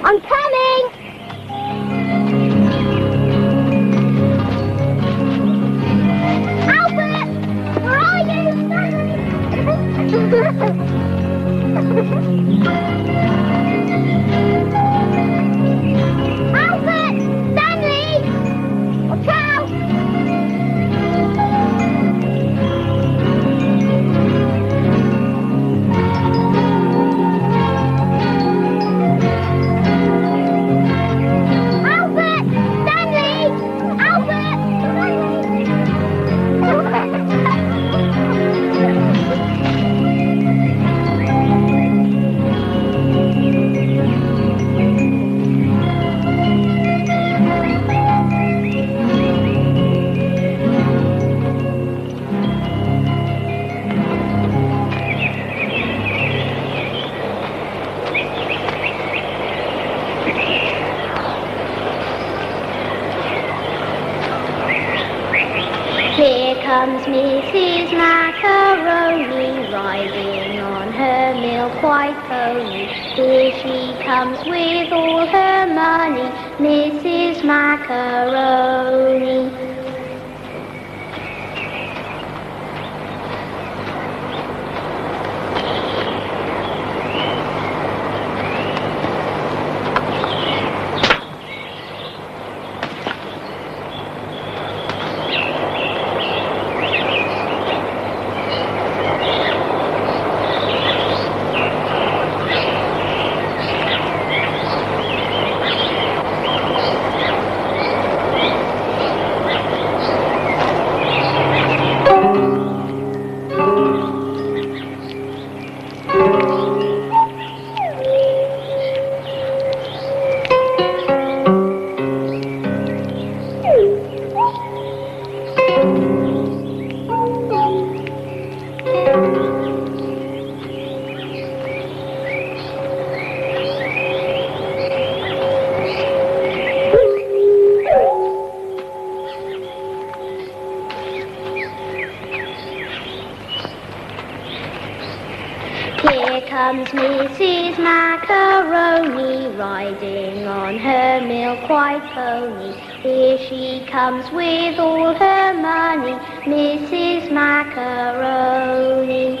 I'm coming! Albert! Where are you? Albert! Stanley! Watch out! Here comes Mrs. Macaroni riding on her milk white pony. Here she comes with all her money, Mrs. Macaroni. Here comes Mrs. Macaroni riding on her milk white pony. Here she comes with all her money, Mrs. Macaroni.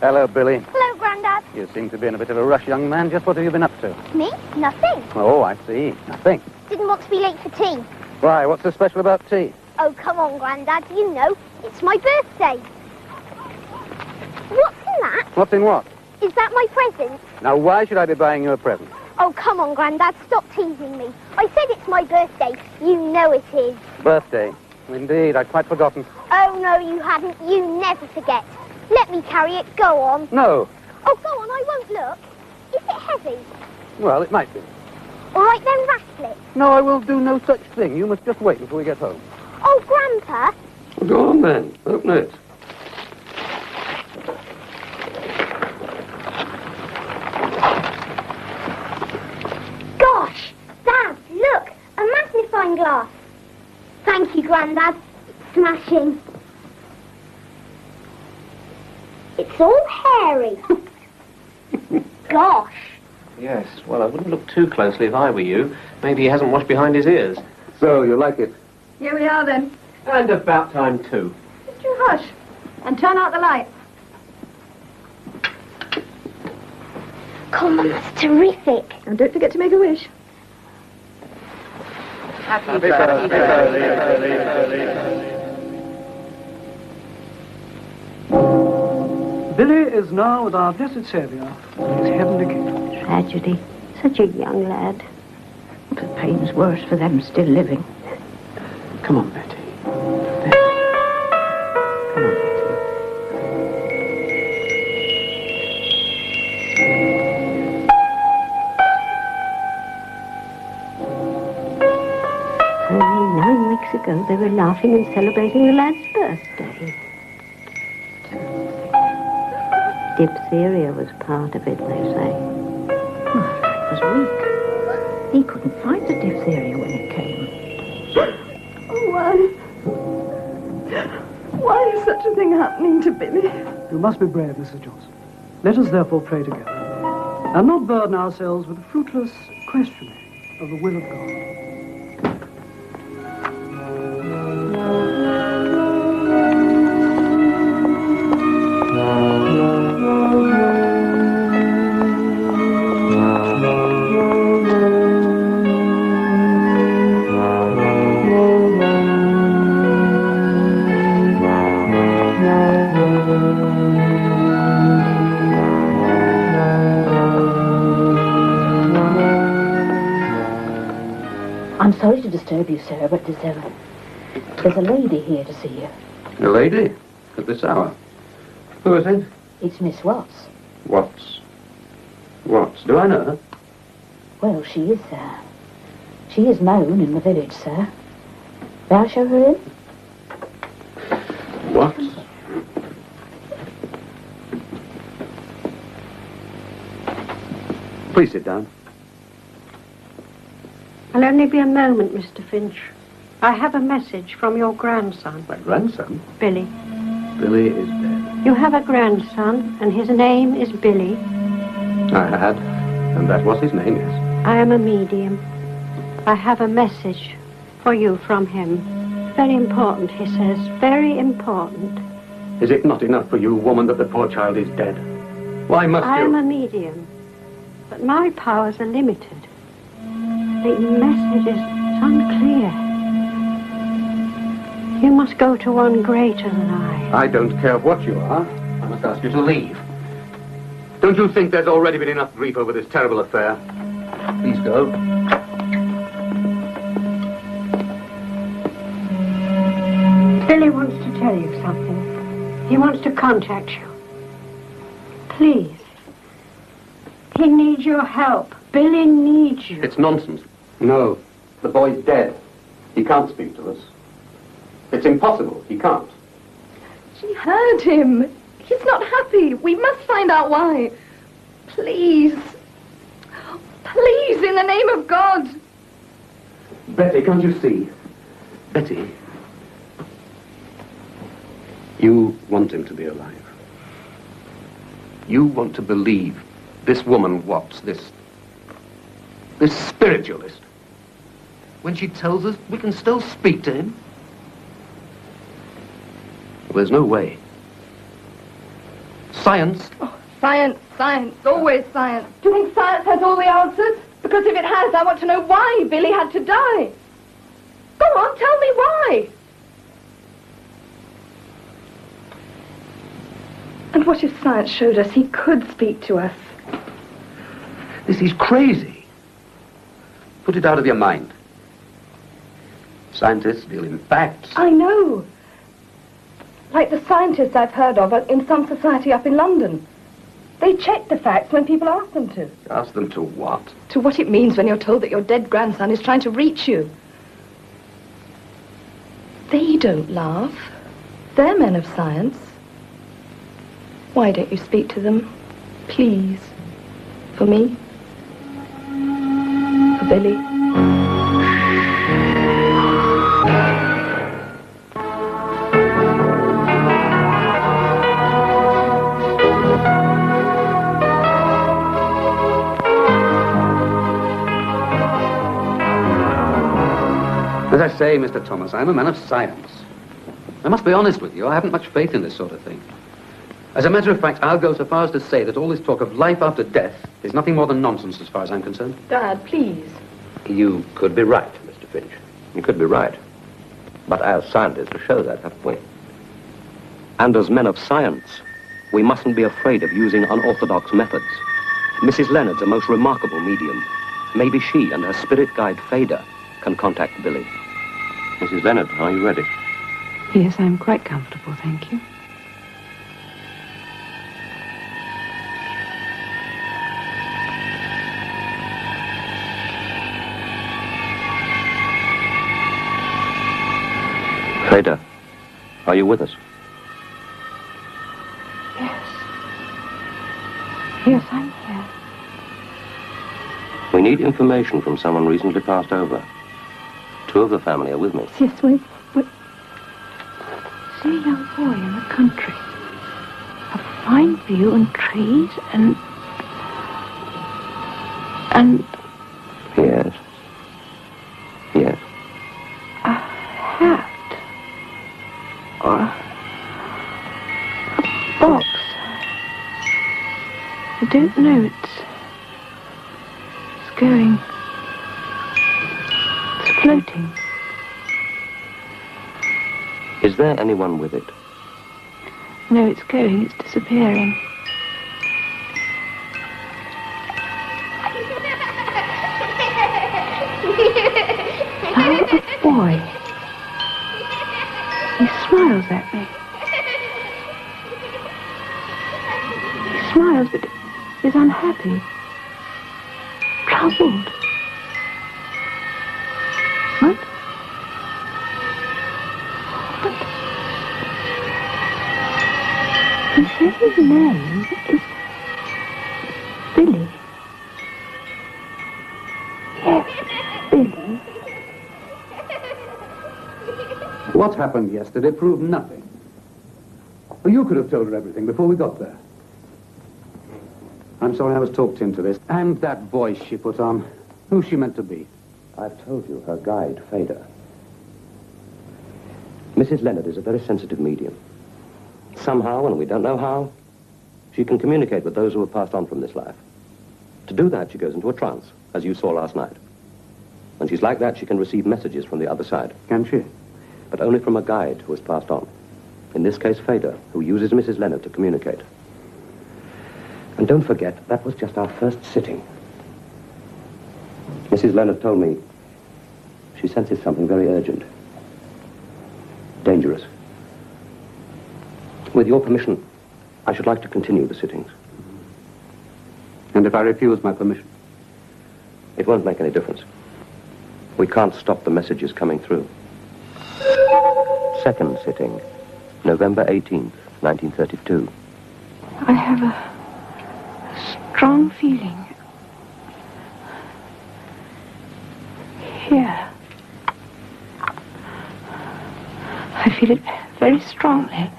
Hello, Billy. Hello, Grandad. You seem to be in a bit of a rush, young man. Just what have you been up to? Me? Nothing. Oh, I see. Nothing. Didn't want to be late for tea. Why, what's so special about tea? Oh, come on, Grandad. You know, it's my birthday. What's in that? What's in what? Is that my present? Now, why should I be buying you a present? Oh, come on, Grandad. Stop teasing me. I said it's my birthday. You know it is. Birthday. Indeed, I'd quite forgotten. Oh, no, you hadn't. You never forget. Let me carry it. Go on. No. Oh, go on. I won't look. Is it heavy? Well, it might be. All right, then rattle it. No, I will do no such thing. You must just wait until we get home. Oh, Grandpa. Go on, then. Open it. Gosh, Dad, look. A magnifying glass. Thank you, Grandad. It's smashing. It's all hairy. Gosh. Yes, well, I wouldn't look too closely if I were you. Maybe he hasn't washed behind his ears. So, you like it? Here we are, then. And about time, too. Just you hush. And turn out the light. Come on, that's terrific. And don't forget to make a wish. Happy birthday. Billy is now with our blessed Saviour in his heavenly kingdom. Tragedy. Such a young lad. The pain's worse for them still living. Come on, Betty. Come on, Betty. they were laughing and celebrating the lad's birthday. Diphtheria was part of it, they say. The lad was weak. He couldn't fight the diphtheria when it came. Oh, why is such a thing happening to Billy? You must be brave, Mrs. Johnson. Let us therefore pray together, and not burden ourselves with the fruitless questioning of the will of God. I'm sorry to disturb you, sir, but there's a lady here to see you. A lady? At this hour? Who is it? It's Miss Watts. Watts? Watts? Do I know her? Well, she is known in the village, sir. May I show her in? Watts? Please sit down. I'll only be a moment, Mr. Finch. I have a message from your grandson, My grandson? Billy. Billy is dead. You have a grandson, and his name is Billy. I had, and that was his name, yes. I am a medium. I have a message for you from him. Very important, he says. Very important. Is it not enough for you, woman, that the poor child is dead? Why must I you... am a medium, but my powers are limited. The message is unclear. You must go to one greater than I. I don't care what you are. I must ask you to leave. Don't you think there's already been enough grief over this terrible affair? Please go. Billy wants to tell you something. He wants to contact you. Please. He needs your help. Billy needs you. It's nonsense. No. The boy's dead. He can't speak to us. It's impossible. He can't. She heard him. He's not happy. We must find out why. Please. Please, in the name of God. Betty, can't you see? Betty. You want him to be alive. You want to believe this woman Watts, this spiritualist, when she tells us we can still speak to him? Well, there's no way. Science. Oh, science, science, always science. Do you think science has all the answers? Because if it has, I want to know why Billy had to die. Go on, tell me why. And what if science showed us he could speak to us? This is crazy. Put it out of your mind. Scientists deal in facts. I know. Like the scientists I've heard of in some society up in London. They check the facts when people ask them to. Ask them to what? To what it means when you're told that your dead grandson is trying to reach you. They don't laugh. They're men of science. Why don't you speak to them? Please. For me. For Billy. As I say, Mr. Thomas, I'm a man of science. I must be honest with you, I haven't much faith in this sort of thing. As a matter of fact, I'll go so far as to say that all this talk of life after death is nothing more than nonsense as far as I'm concerned. Dad, please. You could be right, Mr. Finch. You could be right. But as scientists to show that, haven't we? And as men of science, we mustn't be afraid of using unorthodox methods. Mrs. Leonard's a most remarkable medium. Maybe she and her spirit guide, Fada, can contact Billy. Mrs. Leonard, are you ready? Yes, I'm quite comfortable, thank you. Are you with us? Yes. Yes, I'm here. We need information from someone recently passed over. 2 of the family are with me. Yes, we see a young boy in the country. A fine view and trees and... Yes. Yes. a hat. Or a box. I don't know, it's going... It's floating. Is there anyone with it? No, it's going, it's disappearing. Oh, a boy. He smiles at me. He smiles, but is unhappy. Troubled. What? He says his name is Billy. Yes, Billy. What happened yesterday proved nothing. Well, you could have told her everything before we got there. I'm sorry I was talked into this. And that voice she put on. Who's she meant to be? I've told you, her guide, Fader. Mrs. Leonard is a very sensitive medium. Somehow, and we don't know how, she can communicate with those who have passed on from this life. To do that, she goes into a trance, as you saw last night. When she's like that, she can receive messages from the other side. Can she? But only from a guide who has passed on. In this case, Fader, who uses Mrs. Leonard to communicate. And don't forget, that was just our first sitting. Mrs. Leonard told me she senses something very urgent. Dangerous. With your permission, I should like to continue the sittings. And if I refuse my permission? It won't make any difference. We can't stop the messages coming through. Second sitting, November 18th, 1932. I have a strong feeling here. I feel it very strongly.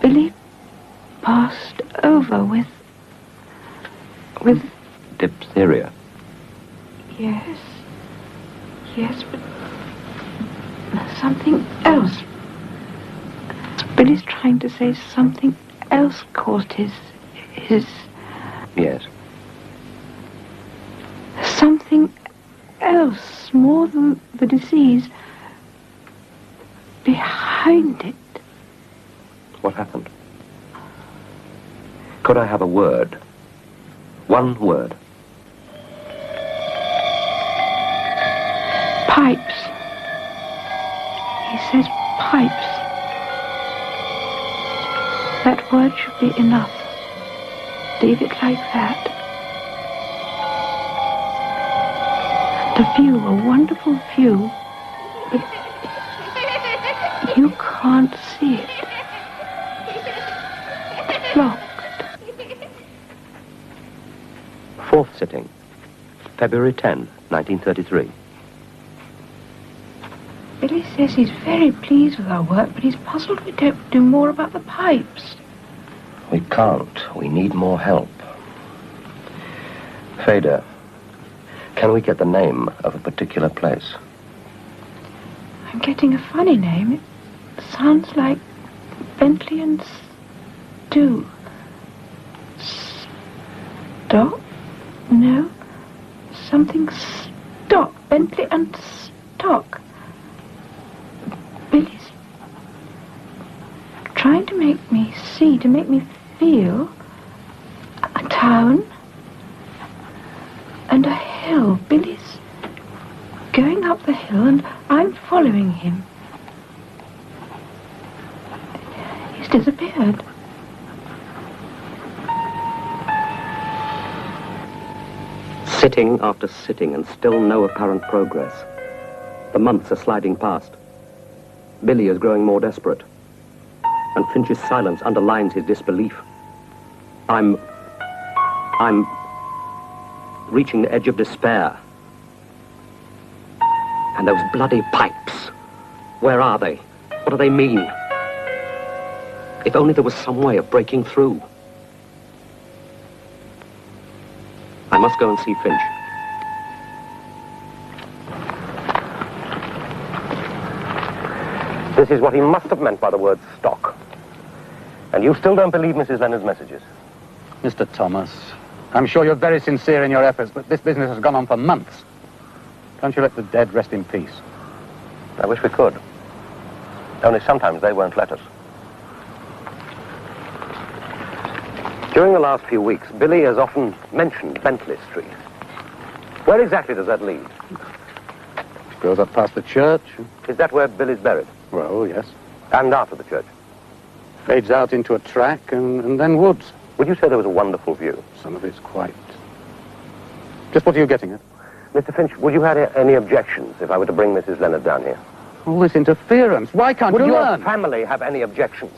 Billy passed over with Diphtheria. Yes. Yes, but something else. Billy's trying to say something else caused his... Yes. Something else, more than the disease, behind it. What happened? Could I have a word? One word. Pipes. He says pipes. That word should be enough. Leave it like that. And a view, a wonderful view. But you can't see it. It's blocked. Fourth sitting, February 10, 1933. Billy says he's very pleased with our work, but he's puzzled we don't do more about the pipes. We can't. We need more help. Fader, can we get the name of a particular place? I'm getting a funny name. It sounds like Bentley and Stew. Stock? No. Something stock. Bentley and Stock. Billy's trying to make me see, to make me feel a town and a hill. Billy's going up the hill and I'm following him. He's disappeared. Sitting after sitting and still no apparent progress. The months are sliding past. Billy is growing more desperate. And Finch's silence underlines his disbelief. I'm reaching the edge of despair. And those bloody pipes. Where are they? What do they mean? If only there was some way of breaking through. I must go and see Finch. This is what he must have meant by the word stock. And you still don't believe Mrs. Leonard's messages? Mr. Thomas, I'm sure you're very sincere in your efforts, but this business has gone on for months. Can't you let the dead rest in peace? I wish we could. Only sometimes they won't let us. During the last few weeks, Billy has often mentioned Bentley Street. Where exactly does that lead? It goes up past the church. Is that where Billy's buried? Well, yes. And after the church? Fades out into a track and then woods. Would you say there was a wonderful view? Some of it's quite... Just what are you getting at? Mr. Finch, would you have any objections if I were to bring Mrs. Leonard down here? All this interference. Why can't you learn? Would your learn? family have any objections?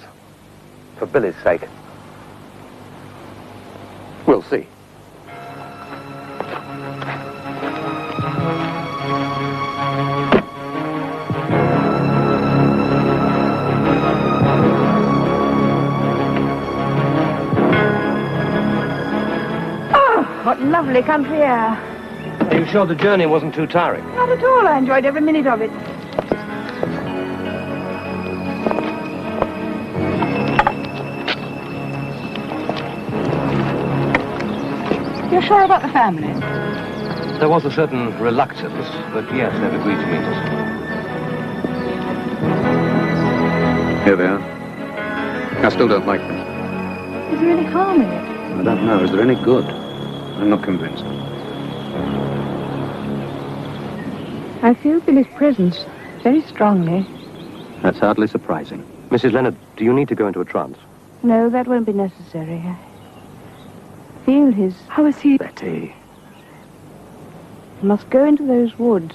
For Billy's sake. We'll see. What lovely country air. Are you sure the journey wasn't too tiring? Not at all. I enjoyed every minute of it. You're sure about the family? There was a certain reluctance, but yes, they've agreed to meet us. Here they are. I still don't like them. Is there any harm in it? I don't know. Is there any good? I'm not convinced. I feel Billy's presence very strongly. That's hardly surprising. Mrs. Leonard, do you need to go into a trance? No, that won't be necessary. I feel his... How is he? Betty. I must go into those woods.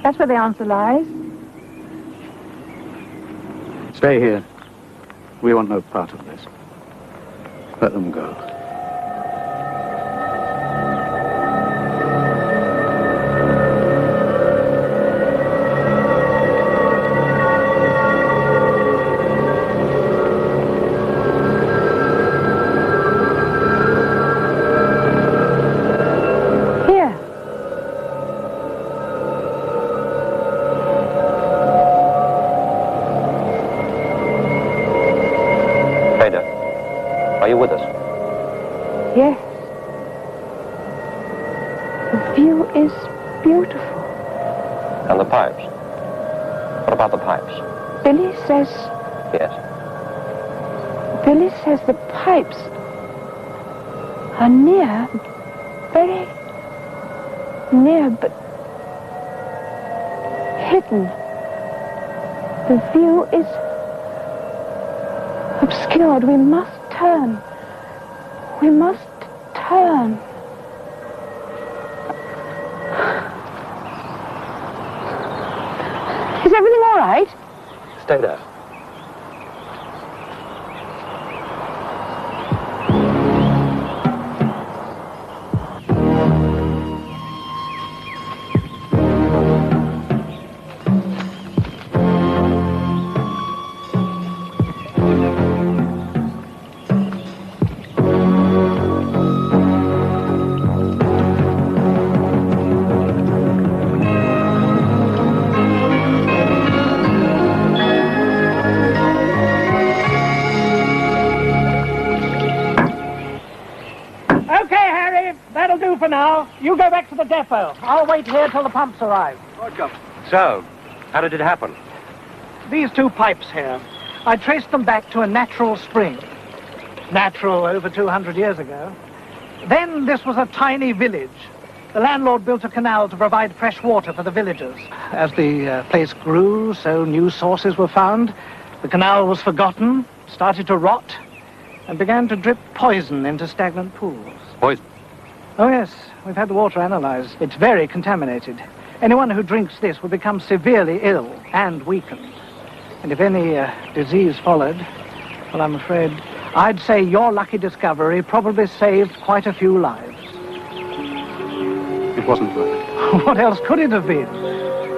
That's where the answer lies. Stay here. We want no part of this. Let them go. Are you with us? Yes. The view is beautiful. And the pipes? What about the pipes? Billy says... Yes. Billy says the pipes are near, very near, but hidden. The view is obscured. We must turn. We must turn. Is everything all right? Stay there. For now, you go back to the depot. I'll wait here till the pumps arrive. So, how did it happen? These two pipes here, I traced them back to a natural spring. Natural over 200 years ago. Then this was a tiny village. The landlord built a canal to provide fresh water for the villagers. As the place grew, so new sources were found. The canal was forgotten, started to rot, and began to drip poison into stagnant pools. Poison? Oh, yes. We've had the water analyzed. It's very contaminated. Anyone who drinks this will become severely ill and weakened. And if any disease followed, well, I'm afraid I'd say your lucky discovery probably saved quite a few lives. It wasn't right. What else could it have been?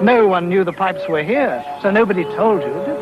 No one knew the pipes were here, so nobody told you, did